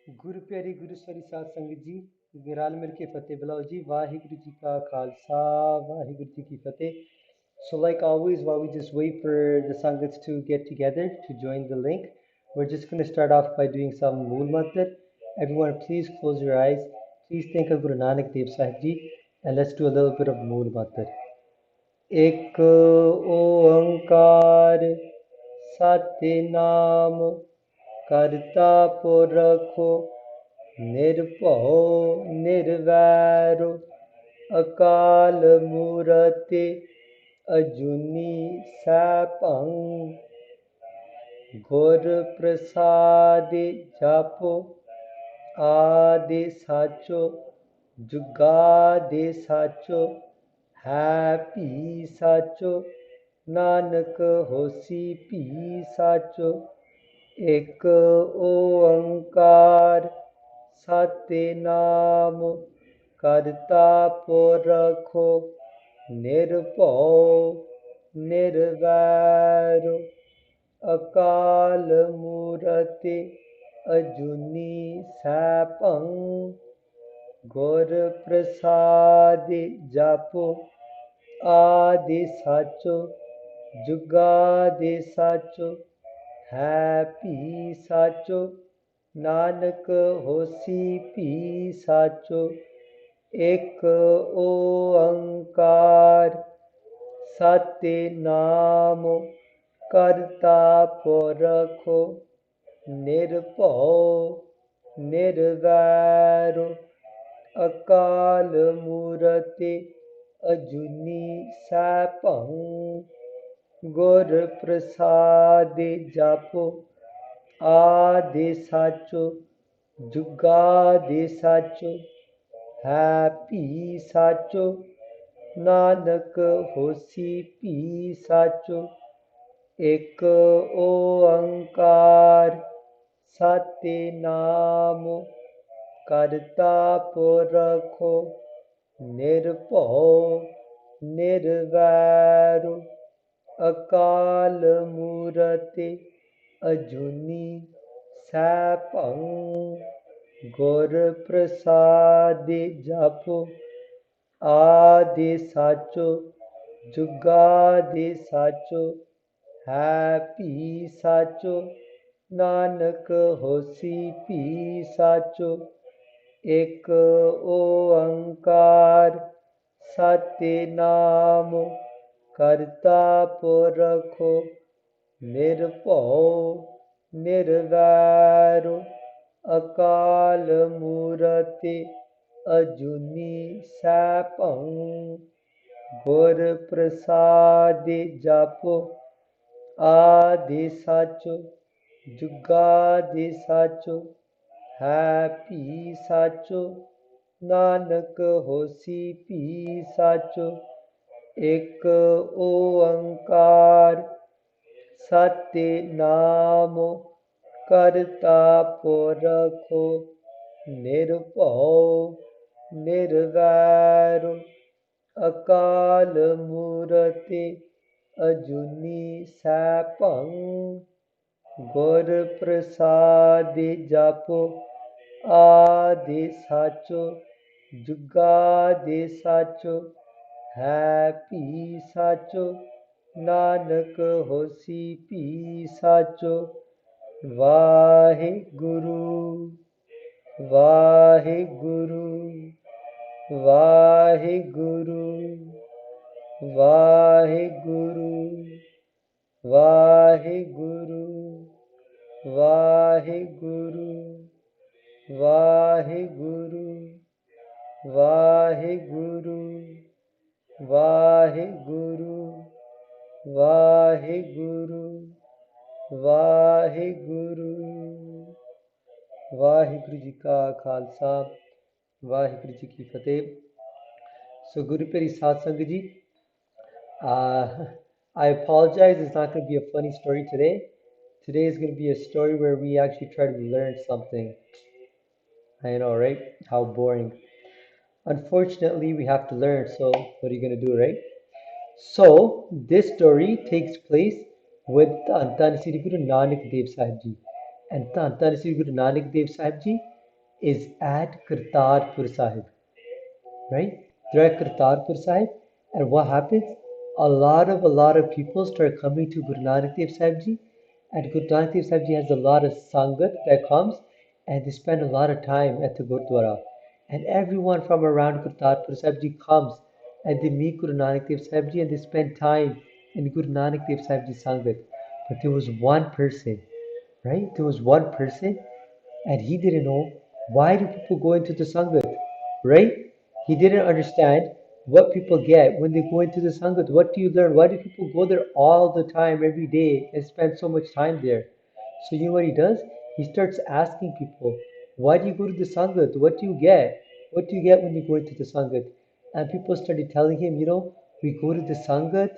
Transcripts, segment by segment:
ਗੁਰੂ ਪਿਆਰੀ ਗੁਰੂ ਸਾਰੀ ਸਾਧ ਸੰਗਤ ਜੀ ਰਲ ਮਿਲ ਕੇ ਫਤਿਹ ਬੁਲਾਓ ਜੀ ਵਾਹਿਗੁਰੂ ਜੀ ਕਾ ਖਾਲਸਾ ਵਾਹਿਗੁਰੂ ਜੀ ਕੀ ਫਤਿਹ. So like always, while we just wait for the Sangats to get together to join the link, we're just going to start off by doing some Mool Mantra. Everyone, please close your eyes. Please think of Guru Nanak Dev Ji, and let's do a little bit of Mool Mantra. एक ओंकार सतनाम करता पुरखो ਨਿਰਭਉ ਨਿਰਵੈਰੁ ਅਕਾਲ ਮੂਰਤਿ ਅਜੂਨੀ ਸੈਭੰ ਗੁਰ ਪ੍ਰਸਾਦਿ ਜਪੁ ਆਦਿ ਸਾਚੋ ਜੁਗਾਦਿ ਸਾਚੋ ਹੈ ਭੀ ਸਾਚੋ ਨਾਨਕ ਹੋਸੀ ਭੀ ਸਾਚੋ ਇੱਕ ਓੰਕਾਰ ਸਤਿਨਾਮ ਕਰਤਾ ਪੁਰਖੋ ਨਿਰਭਉ ਨਿਰਵੈਰੁ ਅਕਾਲ ਮੂਰਤਿ ਅਜੂਨੀ ਸੈਭੰ ਗੁਰ ਪ੍ਰਸਾਦਿ ਜਪੁ ਆਦਿ ਸਾਚੋ ਜੁਗਾਦਿ ਸਾਚੋ ਹੈ ਭੀ ਸਾਚੋ ਨਾਨਕ ਹੋਸੀ ਭੀ ਸਾਚੋ ਇੱਕ ਓੰਕਾਰ ਸਤਿਨਾਮ ਕਰਤਾ ਪੁਰਖੋ ਨਿਰਭਉ ਨਿਰਵੈਰੁ ਅਕਾਲ ਮੂਰਤਿ ਅਜੂਨੀ ਸੈਭੰ ਗੁਰ ਪ੍ਰਸਾਦਿ ਜਪੁ ਆਦਿ ਸਾਚੋ ਜੁਗਾਦਿ ਸਾਚੋ ਹੈ ਭੀ ਸਾਚੋ ਨਾਨਕ ਹੋਸੀ ਭੀ ਸਾਚੋ ਇੱਕ ਓੰਕਾਰ ਸਤਿਨਾਮ ਕਰਤਾ ਪੁਰਖੋ ਨਿਰਭਉ ਨਿਰਵੈਰੁ ਅਕਾਲ ਮੂਰਤਿ ਅਜੂਨੀ ਸੈਭੰ ਗੁਰ ਪ੍ਰਸਾਦਿ ਜਪੁ ਆਦਿ ਸਾਚੋ ਜੁਗਾਦਿ ਸਾਚੋ ਹੈ ਭੀ ਸਾਚੋ ਨਾਨਕ ਹੋਸੀ ਭੀ ਸਾਚੋ ਇੱਕ ਓੰਕਾਰ ਸਤਿਨਾਮ ਕਰਤਾ ਪੁਰਖੋ ਨਿਰਭਉ ਨਿਰਵੈਰੁ ਅਕਾਲ ਮੂਰਤਿ ਅਜੂਨੀ ਸੈਭੰ ਗੁਰ ਪ੍ਰਸਾਦਿ ਜਪੁ ਆਦਿ ਸਾਚੋ ਜੁਗਾਦਿ ਸਾਚੋ ਹੈ ਭੀ ਸਾਚੋ ਨਾਨਕ ਹੋਸੀ ਭੀ ਸਾਚੋ ਇੱਕ ਓੰਕਾਰ ਸਤਿਨਾਮ ਕਰਤਾ ਪੁਰਖੋ ਨਿਰਭਉ ਨਿਰਵੈਰੁ ਅਕਾਲ ਮੂਰਤਿ ਅਜੂਨੀ ਸੈਭੰ ਗੁਰ ਪ੍ਰਸਾਦਿ ਜਪੁ ਆਦਿ ਸਾਚੋ ਜੁਗਾਦਿ ਸਾਚੋ ਹੈ ਭੀ ਸਾਚੋ ਨਾਨਕ ਹੋਸੀ ਭੀ ਸਾਚੋ ਵਾਹਿਗੁਰੂ ਵਾਹਿਗੁਰੂ ਵਾਹਿਗੁਰੂ ਵਾਹਿਗੁਰੂ ਵਾਹਿਗੁਰੂ ਵਾਹਿਗੁਰੂ ਵਾਹਿਗੁਰੂ ਵਾਹਿਗੁਰੂ ਵਾਹਿਗੁਰੂ ਵਾਹਿਗੁਰੂ ਵਾਹਿਗੁਰੂ ਵਾਹਿਗੁਰੂ ਜੀ ਕਾ ਖਾਲਸਾ ਵਾਹਿਗੁਰੂ ਜੀ ਕੀ ਫਤਿਹ. So Guru Piyaree Sangat Ji, I apologize, it's not going to be a funny story today. Today is going to be a story where we actually try to learn something. I know, right? How boring. Unfortunately, we have to learn, so what are you going to do, right? So this story takes place with ਧੰਨ ਧੰਨ Sri Guru Nanak Dev Ji. And ਧੰਨ ਧੰਨ Sri Guru Nanak Dev Ji is at Kartarpur Sahib, right? They're at Kartarpur Sahib, and what happens? A lot of people start coming to Guru Nanak Dev Sahib Ji, and Guru Nanak Dev Sahib Ji has a lot of sangat that comes, and they spend a lot of time at the Gurdwara, and everyone from around Kartarpur Sahib Ji comes, and they meet Guru Nanak Dev Sahib Ji, and they spend time in Guru Nanak Dev Sahib Ji sangat. But there was one person, right? There was one person and he didn't know why do people go into the sangat, right? He didn't understand what people get when they go into the sangat. What do you learn? Why do people go there all the time, every day, and spend so much time there? So you know what he does? He starts asking people, why do you go to the sangat? What do you get? What do you get when you go into the sangat? And people started telling him, we go to the sangat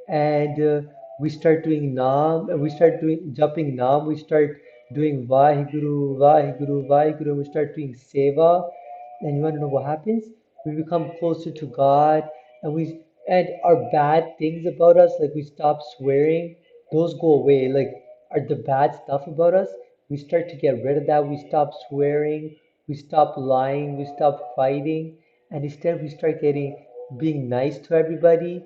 and we start doing naam, we start doing jumping naam, we start doing Vaheguru, Vaheguru, Vaheguru, we start doing seva, and you want to know what happens? We become closer to God, and our bad things about us, like we stop swearing, those go away. Like are the bad stuff about us, we start to get rid of that. We stop swearing, we stop lying, we stop fighting, and instead we start getting being nice to everybody,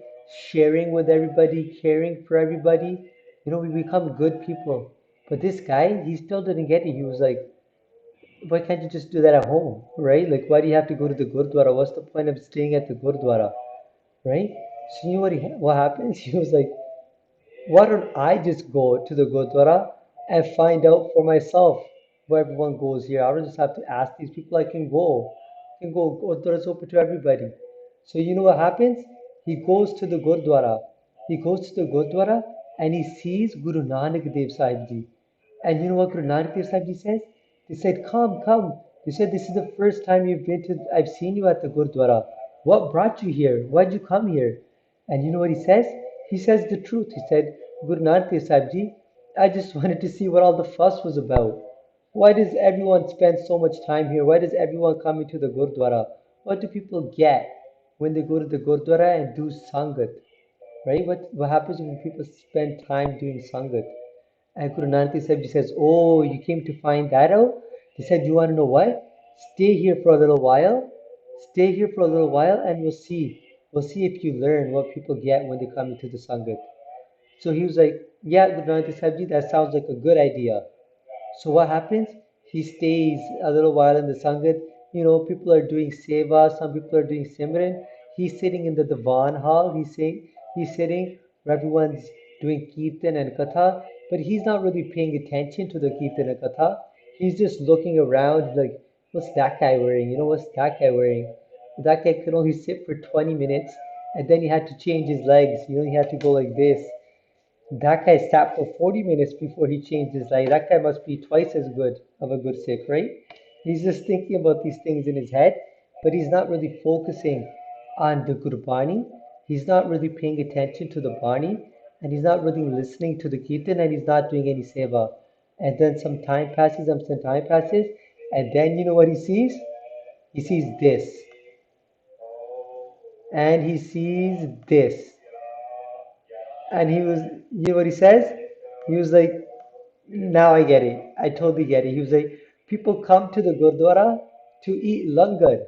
sharing with everybody, caring for everybody. We become good people. But this guy, he still didn't get it. He was like, why can't you just do that at home, right? Like, why do you have to go to the Gurdwara? What's the point of staying at the Gurdwara, right? So you know what happens? He was like, why don't I just go to the Gurdwara and find out for myself where everyone goes here? I don't just have to ask these people. I can go. I can go. Gurdwara is open to everybody. So you know what happens? He goes to the Gurdwara. He goes to the Gurdwara and he sees Guru Nanak Dev Sahib Ji. And you know what Guru Nanak Dev Sahib Ji says? They said, come, come. They said, this is the first time you've been to, I've seen you at the Gurdwara. What brought you here? Why'd you come here? And you know what he says? He says the truth. He said, Guru Nanak Dev Sahib Ji, I just wanted to see what all the fuss was about. Why does everyone spend so much time here? Why does everyone come into the Gurdwara? What do people get when they go to the Gurdwara and do Sangat? Right? What happens when people spend time doing Sangat? And Guru Nanak Dev Sahib Ji says, oh, you came to find that out? He said, you want to know what? Stay here for a little while. Stay here for a little while and we'll see. We'll see if you learn what people get when they come into the Sangat. So he was like, yeah, Guru Nanak Dev Sahib Ji, that sounds like a good idea. So what happens? He stays a little while in the Sangat. People are doing seva, some people are doing Simran. He's sitting in the Divan hall. He's sitting where everyone's doing Kirtan and Katha, but he's not really paying attention to the Kirtan and Katha. He's just looking around like, what's that guy wearing? What's that guy wearing? That guy could only sit for 20 minutes and then he had to change his legs. He had to go like this. That guy sat for 40 minutes before he changed his life. That guy must be twice as good of a good Sikh, right? He's just thinking about these things in his head, but he's not really focusing on the Gurbani. He's not really paying attention to the Bani, and he's not really listening to the Kirtan, and he's not doing any seva. And then some time passes, and then you know what he sees? He sees this, and he sees this. And you know what he says? He was like, now I get it. I totally get it. He was like, people come to the Gurdwara to eat langar,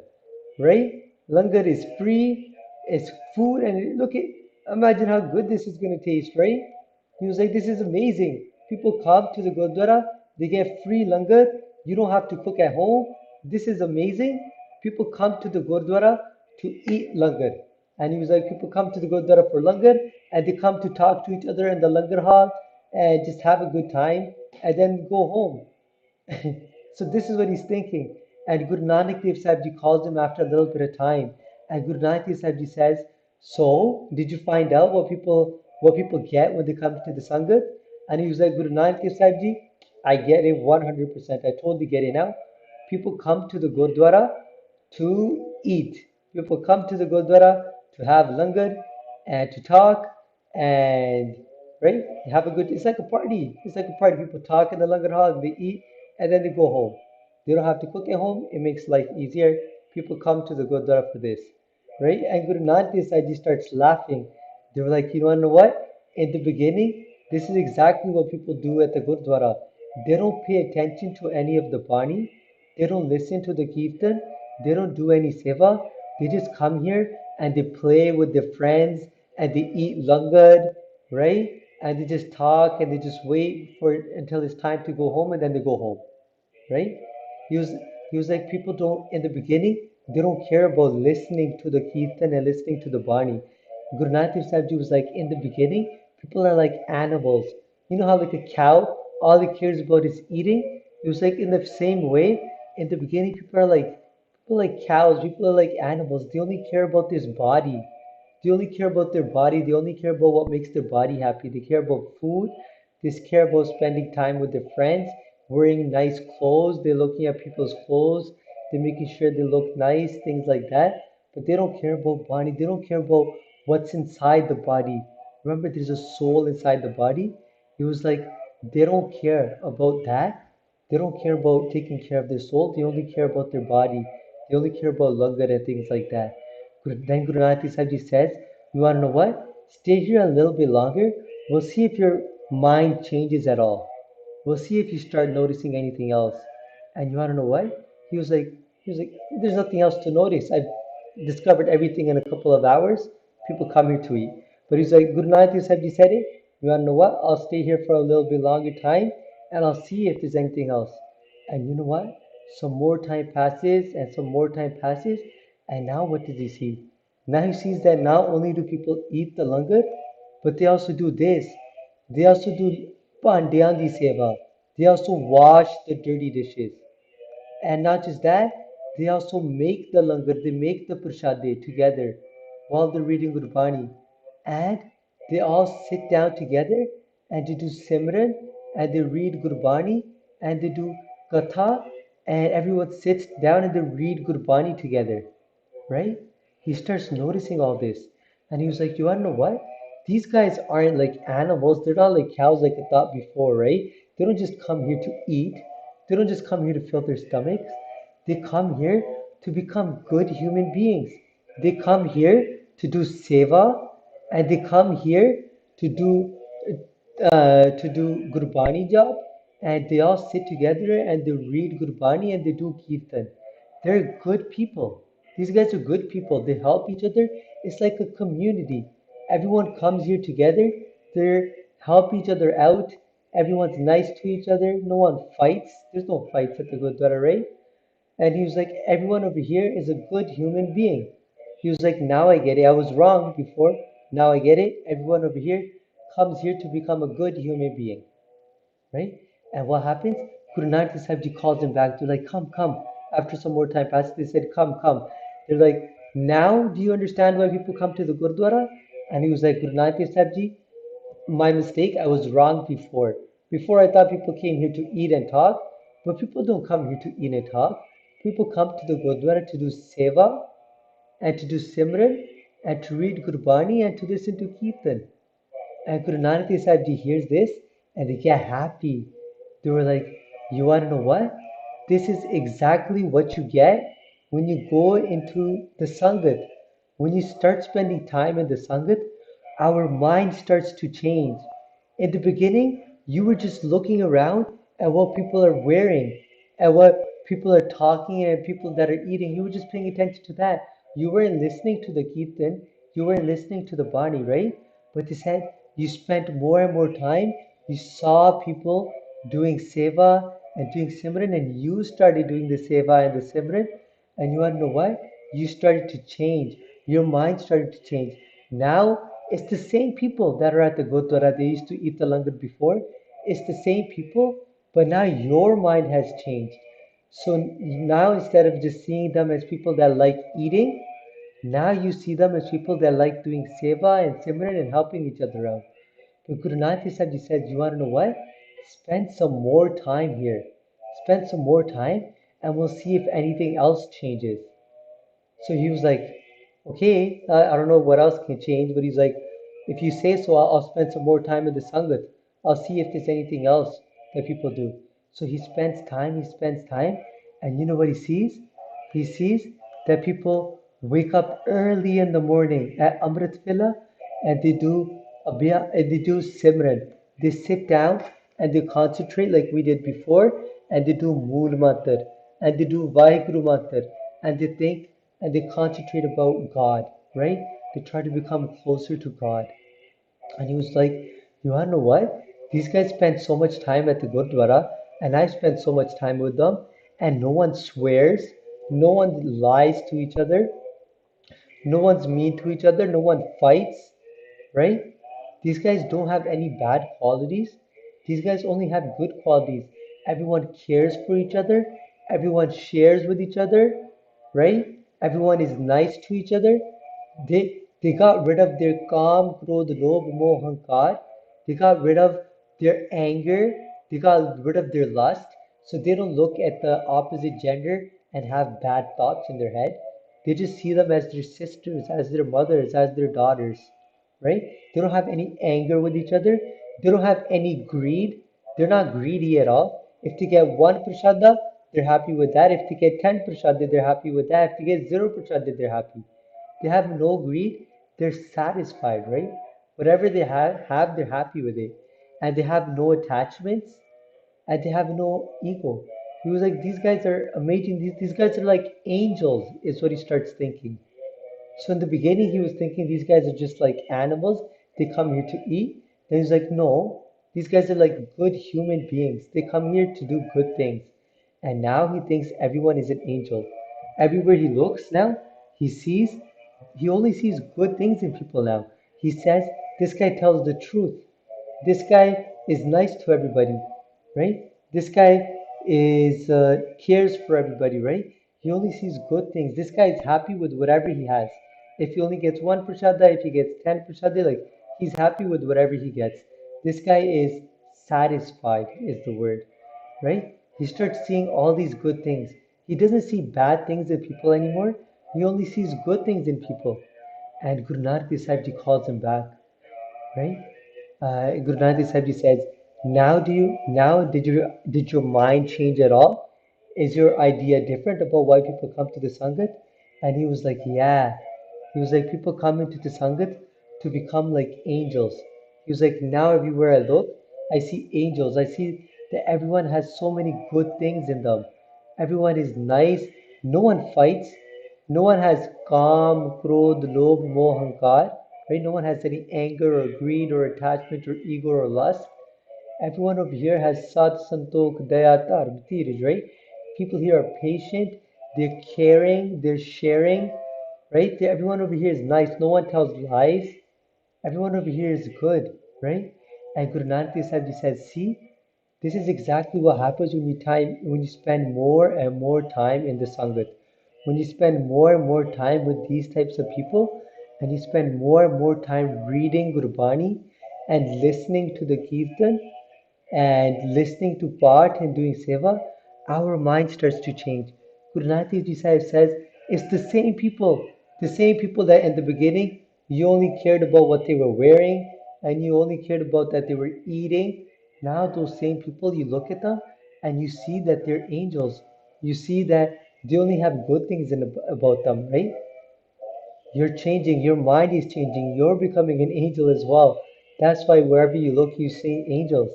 right? Langar is free, it's food, and look at, imagine how good this is going to taste, right? He was like, this is amazing. People come to the Gurdwara, they get free langar. You don't have to cook at home. This is amazing. People come to the Gurdwara to eat langar. And he was like, people come to the Gurdwara for langar and they come to talk to each other in the langar hall and just have a good time and then go home. So this is what he's thinking. And Guru Nanak Dev Sahib Ji calls him after a little bit of time. And Guru Nanak Dev Sahib Ji says, so did you find out what people get when they come to the Sangat? And he was like, Guru Nanak Dev Sahib Ji, I get it 100%. I totally get it now. People come to the Gurdwara to eat. People come to the Gurdwara to have langar and to talk and right? Have a good. It's like a party. It's like a party. People talk in the langar hall, they eat, and then they go home. They don't have to cook at home. It makes life easier. People come to the Gurdwara for this, right? And Guru Nanak Dev Sahib Ji starts laughing. They were like, you want to know what? In the beginning, this is exactly what people do at the Gurdwara. They don't pay attention to any of the Bani. they don't listen to the kirtan, they don't do any seva, they just come here and they play with their friends and they eat langar, right? And they just talk and they just wait for until it's time to go home and then they go home, right? He was he was like people don't in the beginning they don't care about listening to the kirtan and listening to the bani. Guru Nanak Dev Ji was like in the beginning people are like animals. You know how like a cow all it cares about is eating. It was like in the same way in the beginning people are like cows. People are like animals. They only care about this body. They only care about their body. They only care about what makes their body happy. They care about food. They care about spending time with their friends, wearing nice clothes. They're looking at people's clothes. They're making sure they look nice, things like that. But they don't care about body. They don't care about what's inside the body. Remember, there's a soul inside the body. He was like, they don't care about that. They don't care about taking care of their soul. They only care about their body. They only care about langar and things like that. Then Guru Nanak Dev Ji says, you want to know what? Stay here a little bit longer. We'll see if your mind changes at all. We'll see if you start noticing anything else. And you want to know what? He was like, there's nothing else to notice. I've discovered everything in a couple of hours. People come here to eat. But he's like, Guru Nanak Dev Ji said it. You want to know what? I'll stay here for a little bit longer time and I'll see if there's anything else. And you know what? Some more time passes and some more time passes. And now what does he see? Now he sees that not only do people eat the langar, but they also do this. They also do pandyan di seva. They also wash the dirty dishes. And not just that, they also make the langar, they make the prashade together while they're reading Gurbani. And they all sit down together and they do Simran and they read Gurbani and they do Katha and everyone sits down and they read Gurbani together, right? He starts noticing all this and he was like, you wanna know what? These guys aren't like animals, they're not like cows like I thought before, right? They don't just come here to eat, they don't just come here to fill their stomachs, they come here to become good human beings. They come here to do seva and they come here to do Gurbani job and they all sit together and they read Gurbani and they do Kirtan. They're good people. These guys are good people. They help each other. It's like a community. Everyone comes here together. They help each other out. Everyone's nice to each other. No one fights. There's no fights at the Gurdwara, right? And he was like, everyone over here is a good human being. He was like, now I get it. I was wrong before. Now I get it. Everyone over here comes here to become a good human being. Right? And what happens? Guru Nanak Dev Ji calls them back. They're like, come, come. After some more time passes, they said, come, come. They're like, now do you understand why people come to the Gurdwara? And he was like, Guru Nanak Dev Ji, my mistake, I was wrong before. Before I thought people came here to eat and talk, but people don't come here to eat and talk. People come to the Gurdwara to do seva and to do Simran and to read Gurbani and to listen to Kirtan. And Guru Nanak Dev Ji hears this and they get happy. They were like, you want to know what? This is exactly what you get when you go into the Sangat. When you start spending time in the Sangat, our mind starts to change. In the beginning, you were just looking around at what people are wearing, at what people are talking, and people that are eating. You were just paying attention to that. You weren't listening to the Kirtan, you weren't listening to the Bani, right? But they said you spent more and more time, you saw people doing seva and doing simran, and you started doing the seva and the simran, and you want to know what? You started to change. Your mind started to change. Now it's the same people that are at the Gurdwara. They used to eat the langar before. It's the same people, but now your mind has changed. So now instead of just seeing them as people that like eating, now you see them as people that like doing seva and simran and helping each other out. But Guru Nanak Dev Ji said, you want to know what? Spend some more time here. Spend some more time and we'll see if anything else changes. So he was like, okay, I don't know what else can change, but he's like, if you say so, I'll spend some more time in the Sangat. I'll see if there's anything else that people do. So he spends time, and you know what he sees? He sees that people wake up early in the morning at Amrit Vela and they do Abhiya, and they do Simran. They sit down and they concentrate like we did before, and they do Mool Mantar. and they do Vaheguru Mantar, and they think and they concentrate about God, right? They try to become closer to God. And he was like, you wanna know what? These guys spend so much time at the Gurdwara, and I spend so much time with them, and no one swears, no one lies to each other, no one's mean to each other, no one fights, right? These guys don't have any bad qualities. These guys only have good qualities. Everyone cares for each other, everyone shares with each other, right? Everyone is nice to each other. They got rid of their calm, krodh, lobh, moh, hankar. They got rid of their anger. They got rid of their lust. So they don't look at the opposite gender and have bad thoughts in their head. They just see them as their sisters, as their mothers, as their daughters, right? They don't have any anger with each other. They don't have any greed. They're not greedy at all. If they get one prashada, they're happy with that. If they get 10 prashada, they're happy with that. If they get zero prashada, they're happy. They have no greed. They're satisfied, right? Whatever they have they're happy with it. And they have no attachments and they have no ego. He was like, these guys are amazing. These guys are like angels, is what he starts thinking. So in the beginning, he was thinking these guys are just like animals. They come here to eat. Then he's like, no, these guys are like good human beings. They come here to do good things. And now he thinks everyone is an angel. Everywhere he looks now, he sees, he only sees good things in people now. He says, this guy tells the truth. This guy is nice to everybody, right? This guy is cares for everybody, right? He only sees good things. This guy is happy with whatever he has. If he only gets one prashada, if he gets 10 prashada, like he's happy with whatever he gets. This guy is satisfied, is the word, right? He starts seeing all these good things. He doesn't see bad things in people anymore. He only sees good things in people. And Guru Nanak Dev Ji calls him back, right? Guru Nanak Dev Ji says, now did your mind change at all? Is your idea different about why people come to the Sangat? And he was like, yeah. He was like, people come into the Sangat to become like angels. He was like, now everywhere I look, I see angels. I see that everyone has so many good things in them. Everyone is nice. No one fights. No one has calm, krodh, lobh, moh, hankar. Right? No one has any anger or greed or attachment or ego or lust. Everyone over here has sat, santok, daya, tar, tiraj, right? People here are patient, they're caring, they're sharing, right? Everyone over here is nice. No one tells lies. Everyone over here is good, right? And Guru Nanak Dev Ji says, see, this is exactly what happens when you spend more and more time in the Sangat. When you spend more and more time with these types of people, and you spend more and more time reading Gurbani and listening to the Kirtan, and listening to Path and doing Seva, our mind starts to change. Guru Nanak Dev Ji Sahib says, it's the same people that in the beginning you only cared about what they were wearing and you only cared about that they were eating. Now those same people, you look at them and you see that they're angels. You see that they only have good things about them, right? You're changing, your mind is changing, you're becoming an angel as well. That's why wherever you look, you see angels.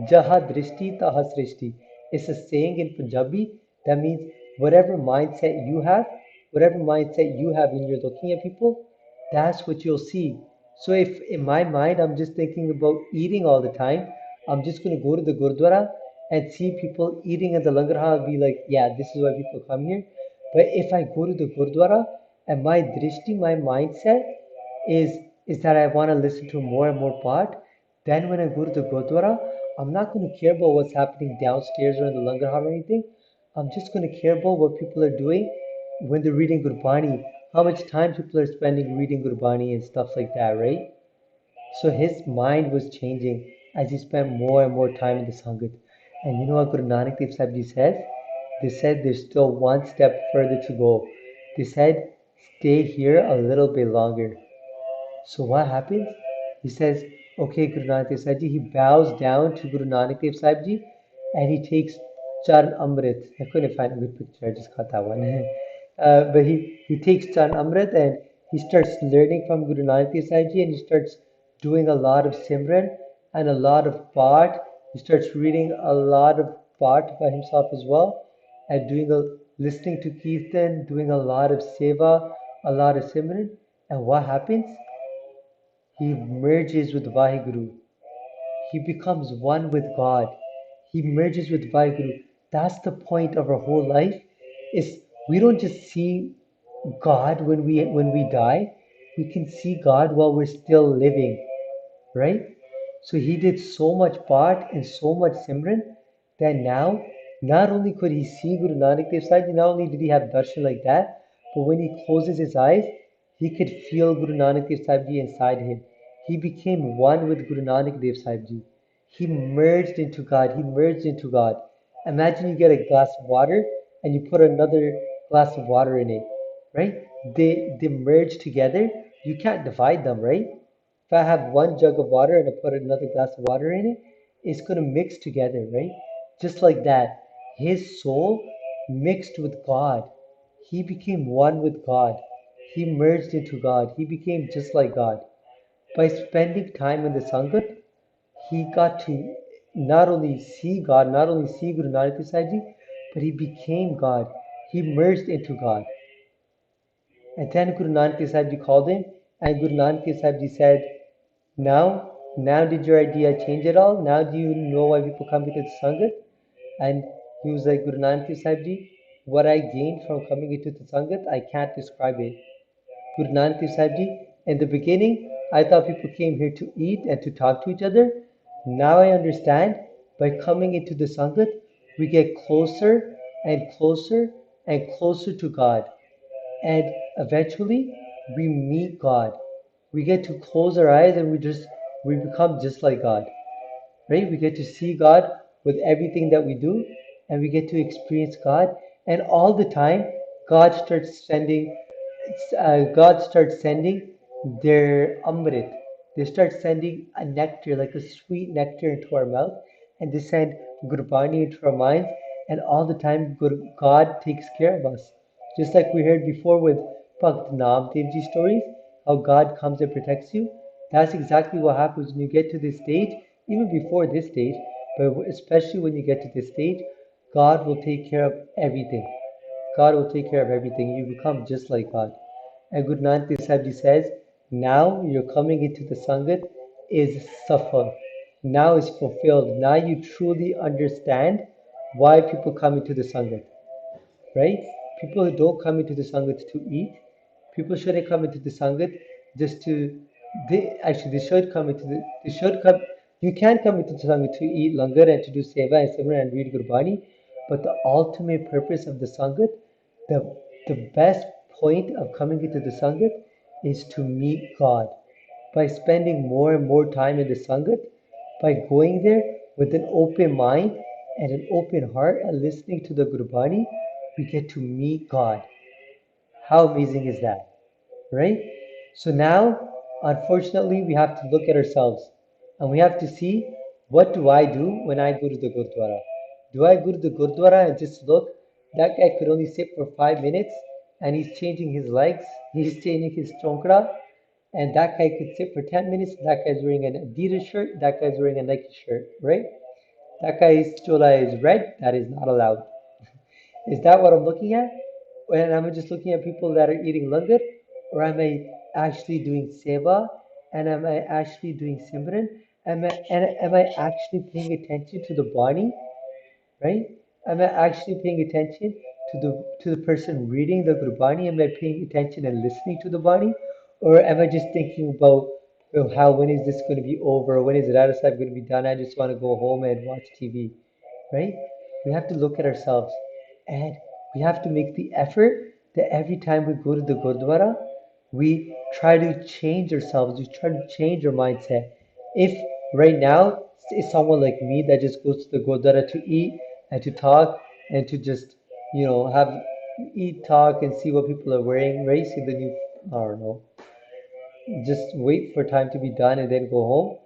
Jaha drishti taha srishti. It's a saying in Punjabi that means whatever mindset you have, whatever mindset you have when you're looking at people, that's what you'll see. So if in my mind I'm just thinking about eating all the time, I'm just going to go to the Gurdwara and see people eating in the Langar Hall, I'll be like, yeah, this is why people come here. But if I go to the Gurdwara and my drishti, my mindset is is that I want to listen to more and more part, then when I go to the Gurdwara, I'm not going to care about what's happening downstairs or in the Langar Hall or anything. I'm just going to care about what people are doing when they're reading Gurbani, how much time people are spending reading Gurbani and stuff like that, right? So his mind was changing as he spent more and more time in the Sangat. And you know what Guru Nanak Dev Ji says? They said there's still one step further to go. They said, stay here a little bit longer. So what happens? He says, okay, Guru Nanak Dev Ji. He bows down to Guru Nanak Dev Ji and he takes Charan Amrit. I couldn't find a good picture, I just got that one. But he takes Charan Amrit and he starts learning from Guru Nanak Dev Ji and he starts doing a lot of Simran and a lot of Path. He starts reading a lot of Path by himself as well. and listening to Kirtan, doing a lot of seva, a lot of Simran. And what happens? He merges with Vaheguru. He becomes one with God. He merges with Vaheguru. That's the point of our whole life. Is we don't just see God when we die. We can see God while we're still living, right? So he did so much part and so much Simran that now not only could he see Guru Nanak Dev Ji, not only did he have darshan like that, but when he closes his eyes, he could feel Guru Nanak Dev Ji inside him. He became one with Guru Nanak Dev Ji. He merged into God. He merged into God. Imagine you get a glass of water and you put another glass of water in it, right? They merge together. You can't divide them, right? If I have one jug of water and I put another glass of water in it, it's going to mix together, right? Just like that. His soul mixed with God. He became one with God. He merged into God. He became just like God. By spending time in the Sangat, he got to not only see God, not only see Guru Nanak Dev Ji, but he became God. He merged into God. And then Guru Nanak Dev Ji called him, and Guru Nanak Dev Ji said, now did your idea change at all? Now do you know why people come into the Sangat? And he was like, Guru Nanak Dev Ji, what I gained from coming into the Sangat, I can't describe it. Guru Nanak Dev Ji, in the beginning, I thought people came here to eat and to talk to each other. Now I understand, by coming into the Sangat, we get closer and closer and closer to God. And eventually, we meet God. We get to close our eyes and we become just like God, right? We get to see God with everything that we do, and we get to experience God. And all the time, God starts sending, God starts sending their amrit. They start sending a nectar, like a sweet nectar, into our mouth, and they send Gurbani into our minds. And all the time, God takes care of us. Just like we heard before with Bhakt Naam Dev Ji stories, how God comes and protects you. That's exactly what happens when you get to this stage, even before this stage, but especially when you get to this stage, God will take care of everything. God will take care of everything. You become just like God. And Guru Nanak Dev Ji says, now you're coming into the Sangat is safal. Now is fulfilled. Now you truly understand why people come into the Sangat, right? People who don't come into the Sangat to eat, people shouldn't come into the Sangat just to, they should come into they should come, you can come into the Sangat to eat langar and to do seva and simran and read Gurbani, but the ultimate purpose of the Sangat, the, the best point of coming into the Sangat is to meet God. By spending more and more time in the Sangat, by going there with an open mind and an open heart and listening to the Gurbani, we get to meet God. How amazing is that, right? So now, unfortunately, we have to look at ourselves and we have to see, what do I do when I go to the Gurdwara? Do I go to the Gurdwara and just look? That guy could only sit for 5 minutes and he's changing his legs, he's changing his chonkra, and that guy could sit for 10 minutes. That guy's wearing an Adidas shirt, that guy's wearing a Nike shirt, right? That guy's chola is red, that is not allowed. Is that what I'm looking at? And am I just looking at people that are eating langar? Or am I actually doing seva? And am I actually doing simran? Am I actually paying attention to the body? Right? Am I actually paying attention to the person reading the Gurbani? Am I paying attention and listening to the body? Or am I just thinking about, how, when is this going to be over? When is Radha Sahib going to be done? I just want to go home and watch TV, right? We have to look at ourselves and we have to make the effort that every time we go to the Gurdwara, we try to change ourselves, we try to change our mindset. If right now it's someone like me that just goes to the Gurdwara to eat and to talk and to just, have eat, talk, and see what people are wearing, right? See the new, I don't know, just wait for time to be done and then go home,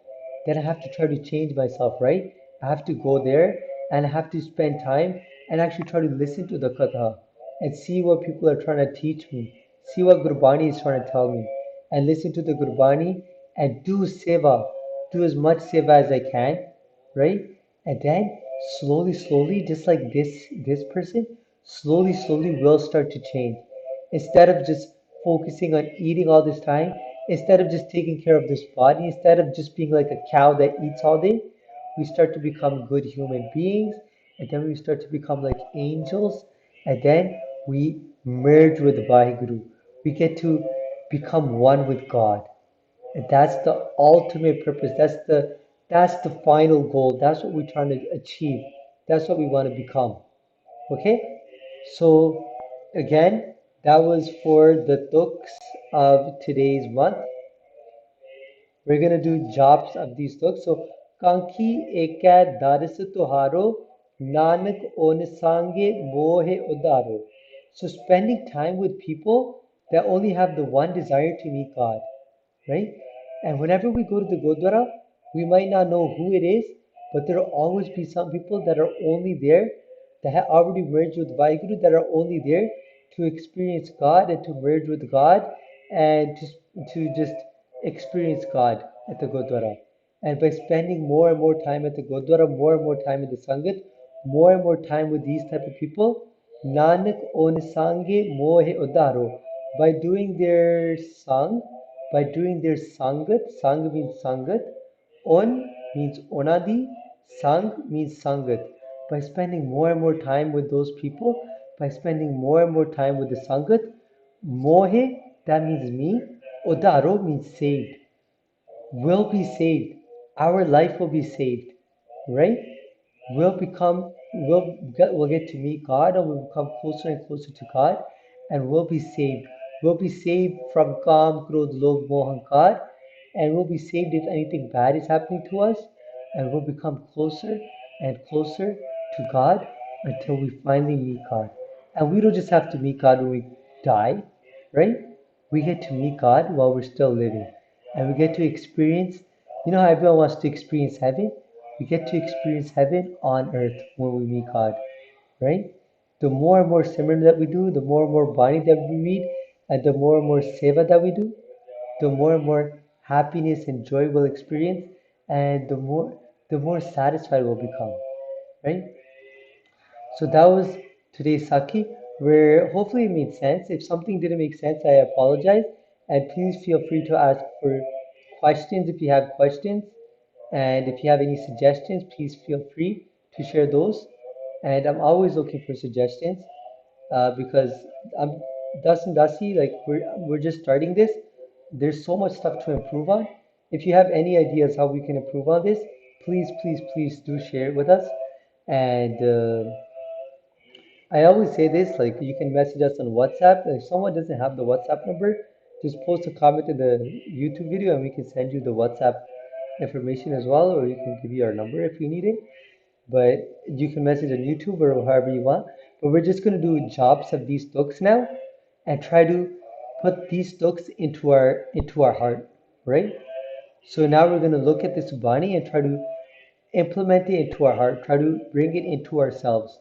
then I have to try to change myself, right? I have to go there and I have to spend time and actually try to listen to the katha and see what people are trying to teach me, see what Gurbani is trying to tell me, and listen to the Gurbani and do seva, do as much seva as I can, right? And then slowly, slowly, just like this person, slowly we'll start to change. Instead of just focusing on eating all this time, instead of just taking care of this body, instead of just being like a cow that eats all day, we start to become good human beings, and then we start to become like angels, and then we merge with the Vaheguru. We get to become one with God. And that's the ultimate purpose. That's the final goal. That's what we're trying to achieve. That's what we want to become. Okay? So again, that was for the tuks of today's month. We're gonna do jobs of these tuks. So Kanki eka daris tuharo nanak onsange mohe udaro. So spending time with people that only have the one desire to meet God, right? And whenever we go to the Gurdwara, we might not know who it is, but there will always be some people that are only there, that have already merged with Vaheguru, that are only there to experience God and to merge with God and to just experience God at the Gurdwara. And by spending more and more time at the Gurdwara, more and more time in the Sangat, more and more time with these type of people, Nanak on Sange Mohe Udaro, by doing their sang, by doing their sangat, sang means sangat, on means onadi, sang means sangat. By spending more and more time with those people, by spending more and more time with the sangat, mohe, that means me, odaro means saved, will be saved. Our life will be saved, right? We'll get to meet God and we'll become closer and closer to God and we'll be saved. We'll be saved from Kam, Krodh, Lobh, Moh, Ahankar, and we'll be saved if anything bad is happening to us, and we'll become closer and closer to God until we finally meet God. And we don't just have to meet God when we die, right? We get to meet God while we're still living. And we get to experience, you know how everyone wants to experience heaven? We get to experience heaven on earth when we meet God, right? The more and more simran that we do, the more and more bani that we read, and the more and more seva that we do, the more and more happiness and joy we'll experience, and the more satisfied we'll become, right? So that was today's Sakhi, where hopefully it made sense. If something didn't make sense, I apologize. And please feel free to ask for questions if you have questions. And if you have any suggestions, please feel free to share those. And I'm always looking for suggestions because I'm Das and Dasi, like we're just starting this. There's so much stuff to improve on. If you have any ideas how we can improve on this, please do share it with us. And I always say this, like you can message us on WhatsApp. If someone doesn't have the WhatsApp number, just post a comment in the YouTube video and we can send you the WhatsApp information as well, or you can give you our number if you need it. But you can message on YouTube or however you want. But we're just gonna do jobs of these books now and try to put these books into our heart, right? So now we're gonna look at this Bani and try to implement it into our heart, try to bring it into ourselves,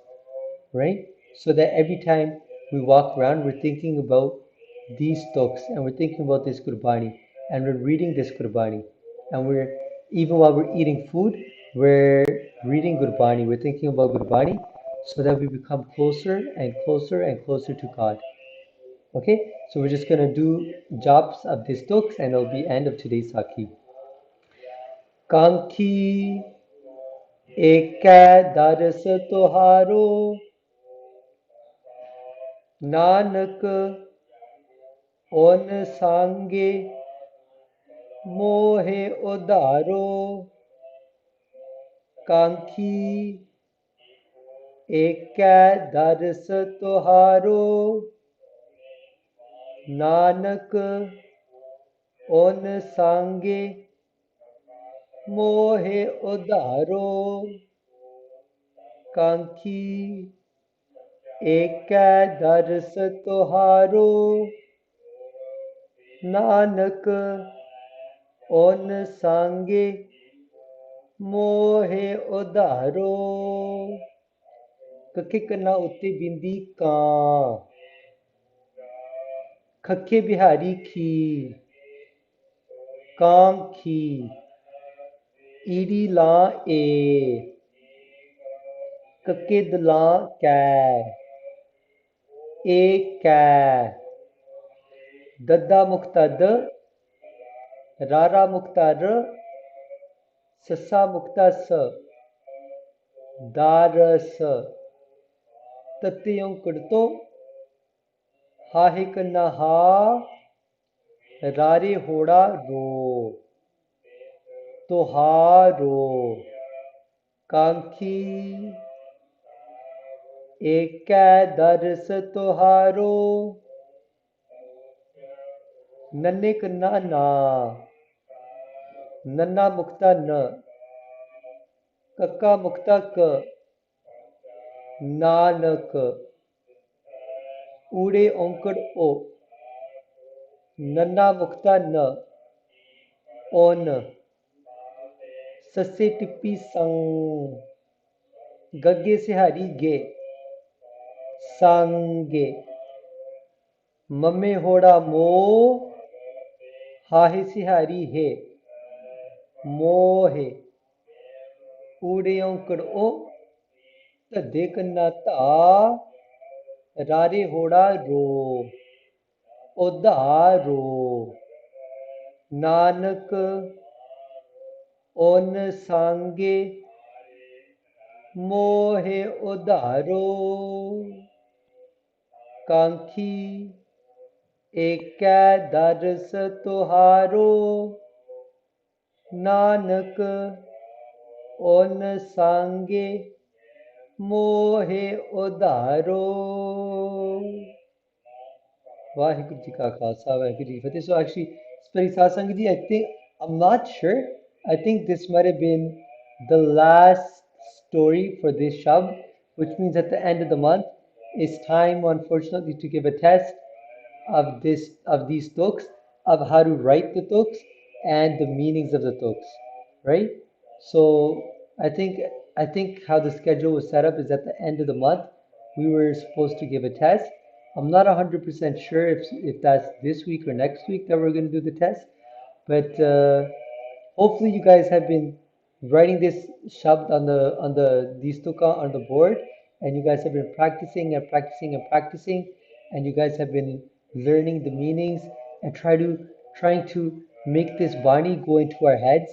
right? So that every time we walk around, we're thinking about these talks and we're thinking about this Gurbani and we're reading this Gurbani. And we're, even while we're eating food, we're reading Gurbani, we're thinking about Gurbani so that we become closer and closer and closer to God. Okay, so we're just gonna do jobs of these talks and it'll be end of today's Sakhi. Kanki eka daras toharo Nanak ओन सांगे मोहे उदारो कांखी एक दरस तुहारो नानक ओन सांगे मोहे उदारो कांखी एक दरस तुहारो नानक ओन सांगे मोहे उधारो कखे कन्ना उत्ते बिंदी ਕਾਂ खखे बिहारी खी ਕਾਂ खी ईड़ी ਲਾਂ ए कके दलां कै एक दद्दा मुक्ता द रारा मुक्ता र ससा मुक्ता स दारस तत्यों करतो हाहिक नहा रारे होड़ा रो तोहारो कांखी एक दरस तोहारो नन्ने कन्ना ना नन्ना मुक्ता न कक्का मुक्ता क नानक ऊड़े औंकड़ ओ नन्ना मुक्ता न ओन सस्से टिप्पी संग गग्गे से हरी गे सांगे मम्मे होड़ा मो हाहे से हरी है मोहे ऊड़े औंकड़ ओ धद्दे कन्ना धा रारे होड़ा रो ओधारो नानक ओन सांगे मोहे उधारो कांखी एक दरस तुहारो नानक ओन सांगे मोहे उधारो Vaheguru Ji Ka Khalsa, Vaheguru Ji Ki Fateh. So actually, Spari Satsang Ji, I think, I'm not sure. I think this might have been the last story for this Shab, which means at the end of the month, it's time, unfortunately, to give a test of these tuks, of how to write the tuks and the meanings of the tuks, right? So I think how the schedule was set up is at the end of the month we were supposed to give a test. I'm not 100% sure if that's this week or next week that we're going to do the test, but hopefully you guys have been writing this shabd on the these tuka on the board, and you guys have been practicing and practicing and practicing, and you guys have been learning the meanings and trying to make this bani go into our heads,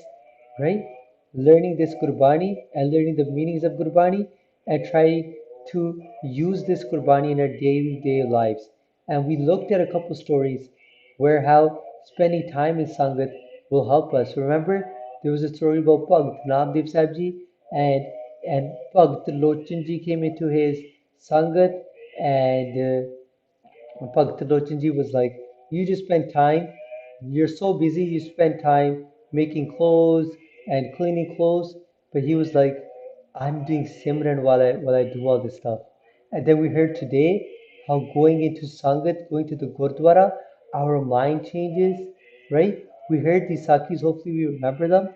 right? Learning this Gurbani and learning the meanings of Gurbani and try to use this Gurbani in our day lives. And we looked at a couple stories where how spending time in Sangat will help us. Remember, there was a story about Bhagt Namdev Sahib Ji and Bhagt Lochan Ji came into his Sangat and Bhakt Lochan Ji was like, you just spend time, you're so busy, you spend time making clothes and cleaning clothes. But he was like, I'm doing Simran while I do all this stuff. And then we heard today how going into Sangat, going to the Gurdwara, our mind changes, right? We heard these Sakhis, hopefully we remember them.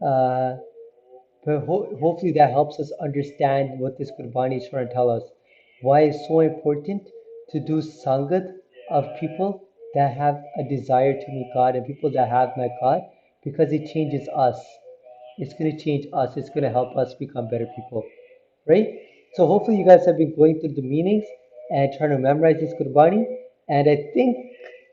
Uh, but hopefully that helps us understand what this Gurbani is trying to tell us. Why it's so important to do Sangat of people that have a desire to meet God and people that have met God, because it changes us. It's going to change us. It's going to help us become better people, right? So hopefully you guys have been going through the meanings and trying to memorize this Gurbani. And I think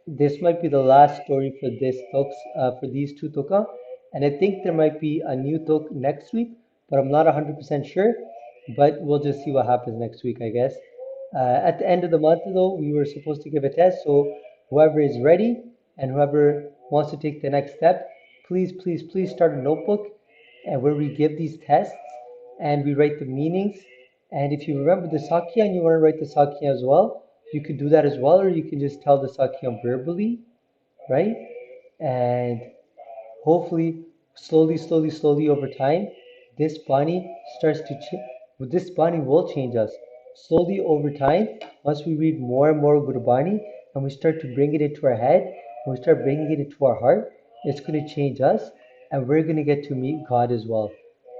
this might be the last story for this talks for these two tukka. And I think there might be a new talk next week, but I'm not 100% sure. But we'll just see what happens next week, I guess. At the end of the month, though, we were supposed to give a test. So whoever is ready and whoever wants to take the next step, please, please, please start a notebook and where we give these tests and we write the meanings. And if you remember the Sakya and you want to write the Sakya as well, you can do that as well, or you can just tell the Sakya verbally, right? And hopefully, slowly over time, this Bani starts to change. This Bani will change us. Slowly over time, once we read more and more Gurbani and we start to bring it into our head, and we start bringing it into our heart, it's going to change us and we're going to get to meet God as well.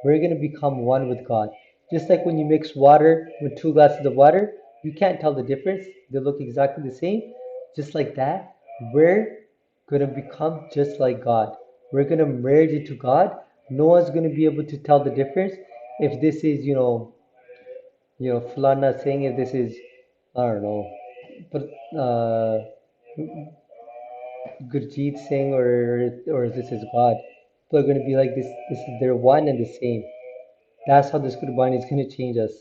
We're going to become one with God. Just like when you mix water with 2 glasses of water, you can't tell the difference. They look exactly the same. Just like that, we're going to become just like God. We're going to merge into God. No one's going to be able to tell the difference if this is, Fulana saying if this is, I don't know, but Gurjeet Singh or this is God. People are going to be like this. This is they're one and the same. That's how this Qurbani is going to change us,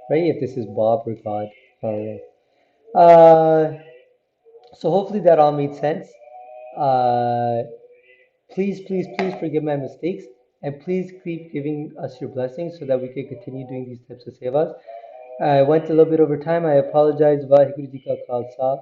right? If this is Bob or God, I don't know. So hopefully that all made sense. Uh, please forgive my mistakes, and please keep giving us your blessings so that we can continue doing these types of sevas. I went a little bit over time. I apologize. Vaheguru Ji Ka Khalsa.